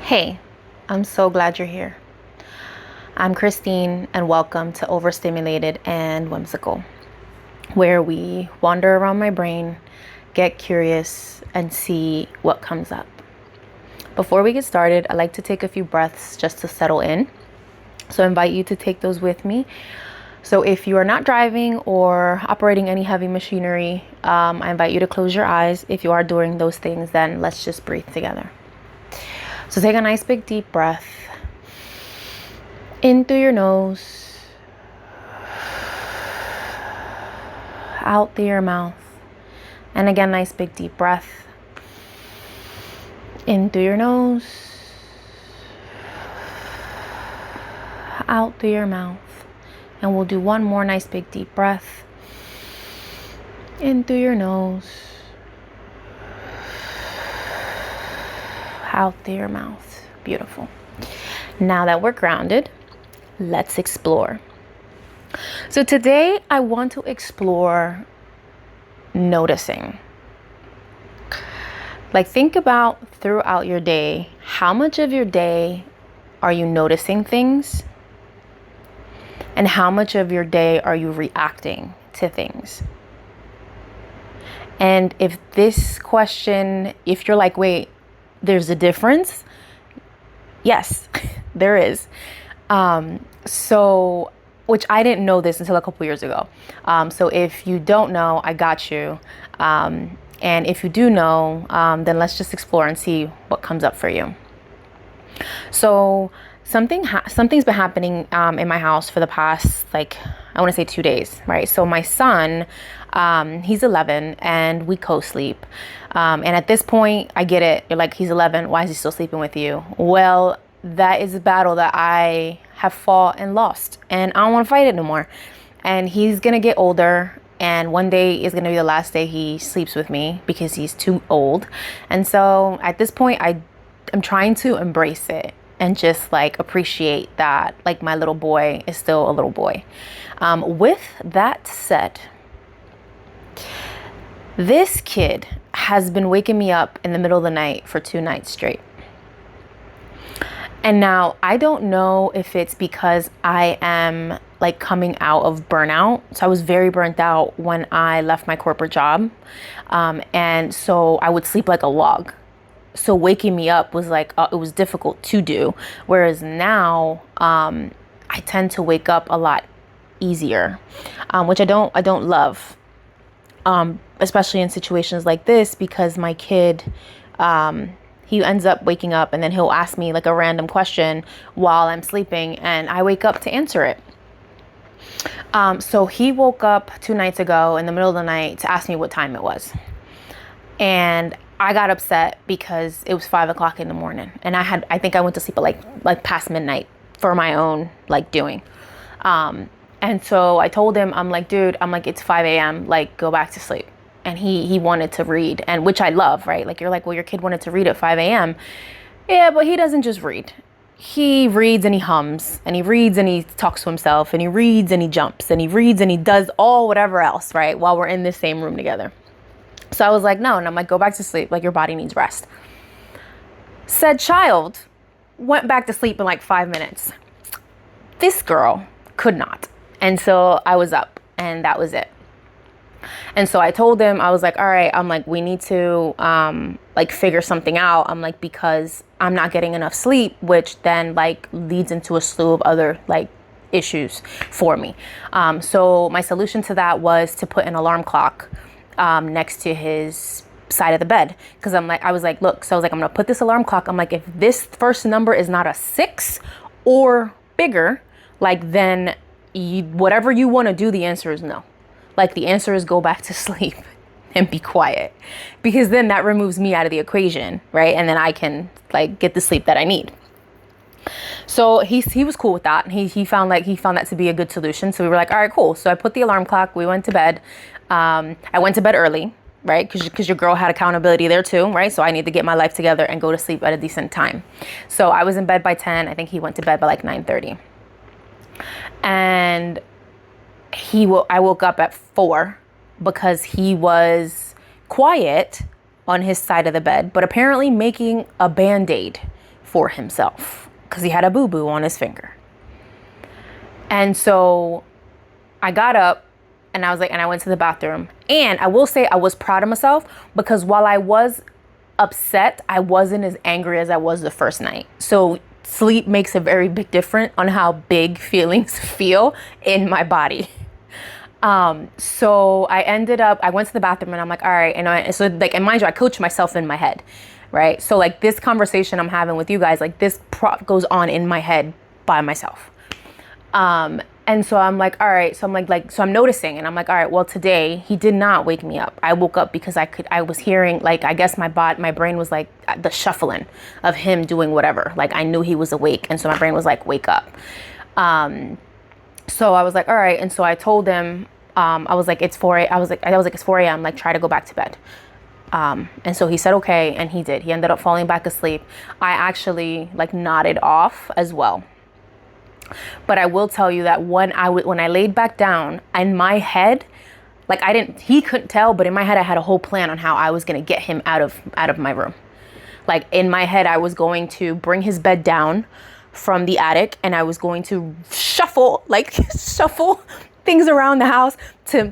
Hey, I'm so glad you're here. I'm Christine, and welcome to Overstimulated and Whimsical, where we wander around my brain, get curious, and see what comes up. Before we get started, I like to take a few breaths just to settle in. So I invite you to take those with me. So if you are not driving or operating any heavy machinery, I invite you to close your eyes. If you are doing those things, then let's just breathe together. So take a nice big deep breath in through your nose, out through your mouth. And again, nice big deep breath in through your nose, out through your mouth. And we'll do one more nice big deep breath in through your nose, out through your mouth. Beautiful. Now that we're grounded, let's explore. So today I want to explore noticing. Like, think about throughout your day, how much of your day are you noticing things? And how much of your day are you reacting to things? And if this question, if you're like, wait, there's a difference? Yes, there is. Which I didn't know this until a couple years ago. So if you don't know, I got you. And if you do know, then let's just explore and see what comes up for you. So something's been happening in my house for the past, I want to say 2 days, right? So my son, he's 11 and we co-sleep. And at this point, I get it. You're like, he's 11. Why is he still sleeping with you? Well, that is a battle that I have fought and lost, and I don't want to fight it no more. And he's going to get older, and one day is going to be the last day he sleeps with me because he's too old. And so at this point, I'm trying to embrace it and just appreciate that my little boy is still a little boy. With that said, this kid has been waking me up in the middle of the night for 2 nights straight. And now I don't know if it's because I am coming out of burnout. So I was very burnt out when I left my corporate job. And so I would sleep like a log. So waking me up was it was difficult to do. Whereas now, I tend to wake up a lot easier, which I don't love. Especially in situations like this, because my kid, he ends up waking up and then he'll ask me a random question while I'm sleeping, and I wake up to answer it. So he woke up 2 nights ago in the middle of the night to ask me what time it was. And I got upset because it was 5 o'clock in the morning, and I think I went to sleep at past midnight for my own doing. And so I told him, I'm like, dude, it's 5 a.m. Go back to sleep. And he wanted to read, and which I love, right? You're like, well, your kid wanted to read at 5 a.m. Yeah, but he doesn't just read. He reads and he hums, and he reads and he talks to himself, and he reads and he jumps, and he reads and he does all whatever else, right? While we're in the same room together. So I was like, no. And I'm like, go back to sleep. Your body needs rest. Said child went back to sleep in 5 minutes. This girl could not. And so I was up, and that was it. And so I told him, I was like, all right, we need to, figure something out. Because I'm not getting enough sleep, which then leads into a slew of other issues for me. So my solution to that was to put an alarm clock, next to his side of the bed. Cause I'm going to put this alarm clock. If this first number is not a 6 or bigger, then whatever you want to do, the answer is no. The answer is go back to sleep and be quiet, because then that removes me out of the equation, right? And then I can get the sleep that I need. So he was cool with that. And he found that to be a good solution. So we were like, all right, cool. So I put the alarm clock. We went to bed. I went to bed early, right? Because your girl had accountability there too, right? So I need to get my life together and go to sleep at a decent time. So I was in bed by 10. I think he went to bed by 9:30. And I woke up at 4 because he was quiet on his side of the bed, but apparently making a Band-Aid for himself because he had a boo-boo on his finger. And so I got up and I was like, and I went to the bathroom. And I will say I was proud of myself because while I was upset, I wasn't as angry as I was the first night. So sleep makes a very big difference on how big feelings feel in my body. So I went to the bathroom and I'm like, all right. And mind you, I coach myself in my head, right? So like this conversation I'm having with you guys, like this goes on in my head by myself. And so I'm like, all right. So so I'm noticing and I'm like, all right, well, today he did not wake me up. I woke up because I was hearing, like, I guess my brain was like the shuffling of him doing whatever. Like I knew he was awake. And so my brain was like, wake up. So I was like, all right. And so I told him, I was like, it's 4 a.m. Like, try to go back to bed. And so he said, okay. And he did. He ended up falling back asleep. I actually like nodded off as well. But I will tell you that when I laid back down in my head, like he couldn't tell, but in my head, I had a whole plan on how I was going to get him out of my room. Like in my head, I was going to bring his bed down from the attic and I was going to shuffle things around the house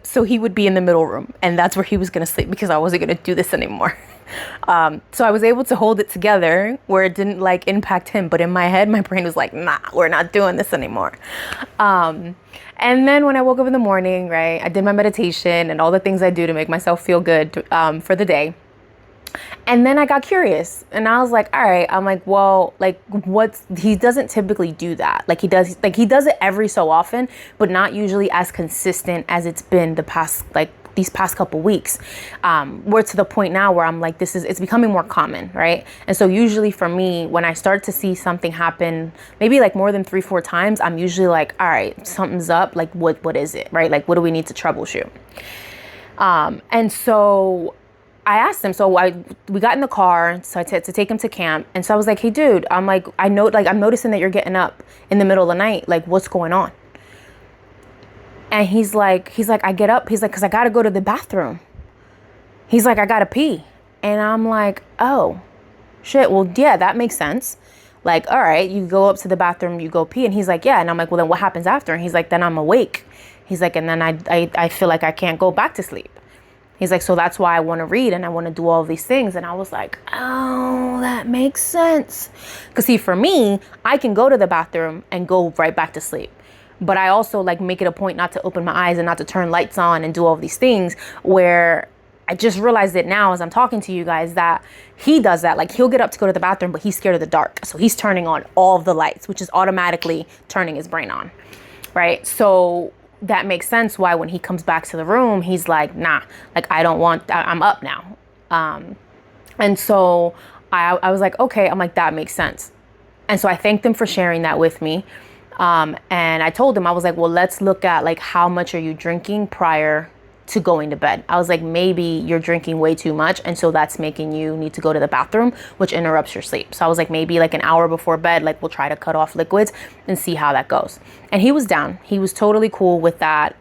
so he would be in the middle room. And that's where he was going to sleep because I wasn't going to do this anymore. So I was able to hold it together where it didn't like impact him. But in my head, my brain was like, nah, we're not doing this anymore. And then when I woke up in the morning, right, I did my meditation and all the things I do to make myself feel good for the day. And then I got curious and I was like, all right, I'm like, well, like he doesn't typically do that. Like he does it every so often, but not usually as consistent as it's been these past couple weeks. We're to the point now where I'm like, it's becoming more common, right? And so usually for me, when I start to see something happen, maybe like more than 3-4 times, I'm usually like, all right, something's up. Like what is it, right? Like what do we need to troubleshoot? And so I asked him, we got in the car, so I had to take him to camp. And so I was like, hey dude, I'm like, I'm noticing that you're getting up in the middle of the night. Like what's going on? And he's like, I get up. He's like, cause I got to go to the bathroom. He's like, I got to pee. And I'm like, oh shit. Well, yeah, that makes sense. Like, all right, you go up to the bathroom, you go pee. And he's like, yeah. And I'm like, well, then what happens after? And he's like, then I'm awake. He's like, and then I feel like I can't go back to sleep. He's like, so that's why I want to read and I want to do all these things. And I was like, oh, that makes sense. Because see, for me, I can go to the bathroom and go right back to sleep. But I also like make it a point not to open my eyes and not to turn lights on and do all these things, where I just realized it now as I'm talking to you guys that he does that. Like he'll get up to go to the bathroom, but he's scared of the dark. So he's turning on all of the lights, which is automatically turning his brain on. Right. So that makes sense why when he comes back to the room, he's like, nah, like I'm up now. And so I was like, okay, I'm like, that makes sense. And so I thanked them for sharing that with me. And I told him, I was like, well, let's look at like, how much are you drinking prior to going to bed? I was like, maybe you're drinking way too much. And so that's making you need to go to the bathroom, which interrupts your sleep. So I was like, maybe like an hour before bed, like we'll try to cut off liquids and see how that goes. And he was down. He was totally cool with that,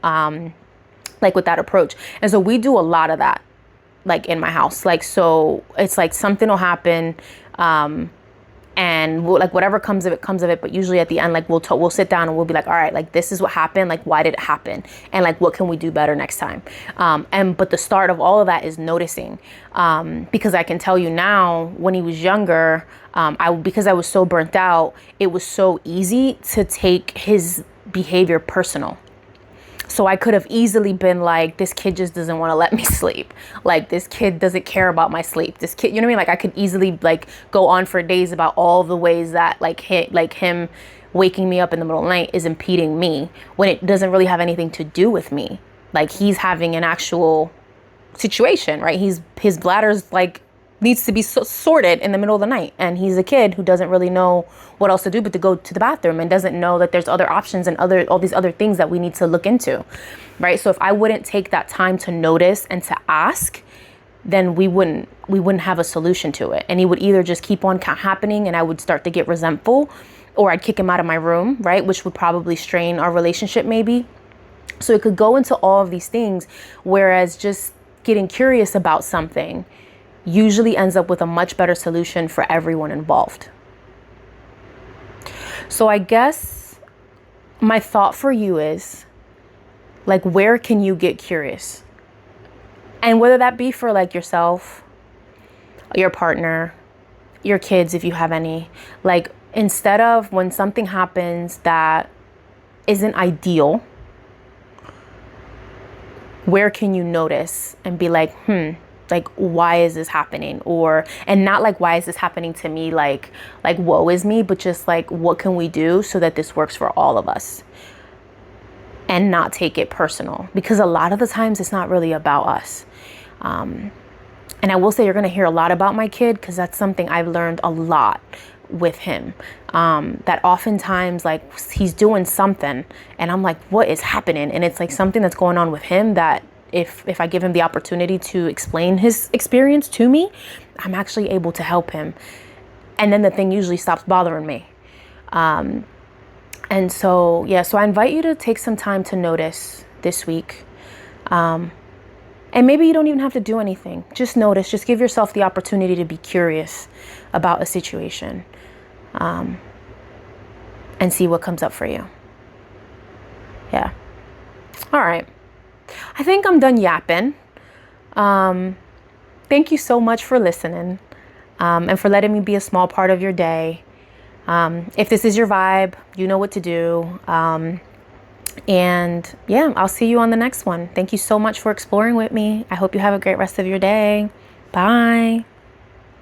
like with that approach. And so we do a lot of that, like in my house. Like, so it's like something will happen, and like whatever comes of it. But usually at the end, like we'll sit down and we'll be like, all right, like this is what happened. Like, why did it happen? And like, what can we do better next time? But the start of all of that is noticing, because I can tell you now, when he was younger, because I was so burnt out, it was so easy to take his behavior personal. So I could have easily been like, this kid just doesn't want to let me sleep. Like, this kid doesn't care about my sleep. This kid, you know what I mean? Like, I could easily like go on for days about all the ways that like him waking me up in the middle of the night is impeding me, when it doesn't really have anything to do with me. Like, he's having an actual situation, right? His bladder's like needs to be sorted in the middle of the night. And he's a kid who doesn't really know what else to do but to go to the bathroom, and doesn't know that there's other options and all these other things that we need to look into, right? So if I wouldn't take that time to notice and to ask, then we wouldn't have a solution to it. And he would either just keep on happening and I would start to get resentful, or I'd kick him out of my room, right? Which would probably strain our relationship maybe. So it could go into all of these things, whereas just getting curious about something usually ends up with a much better solution for everyone involved. So I guess my thought for you is like, where can you get curious? And whether that be for like yourself, your partner, your kids, if you have any, like instead of when something happens that isn't ideal, where can you notice and be like, like, why is this happening? Or, and not like, why is this happening to me? Like woe is me, but just like, what can we do so that this works for all of us? And not take it personal, because a lot of the times it's not really about us. And I will say, you're going to hear a lot about my kid, because that's something I've learned a lot with him. That oftentimes, like, he's doing something and I'm like, what is happening? And it's like something that's going on with him that if I give him the opportunity to explain his experience to me, I'm actually able to help him. And then the thing usually stops bothering me. And so, yeah, so I invite you to take some time to notice this week. And maybe you don't even have to do anything. Just notice, just give yourself the opportunity to be curious about a situation, and see what comes up for you. Yeah. All right. I think I'm done yapping. Thank you so much for listening, and for letting me be a small part of your day. If this is your vibe, you know what to do. And yeah, I'll see you on the next one. Thank you so much for exploring with me. I hope you have a great rest of your day. Bye.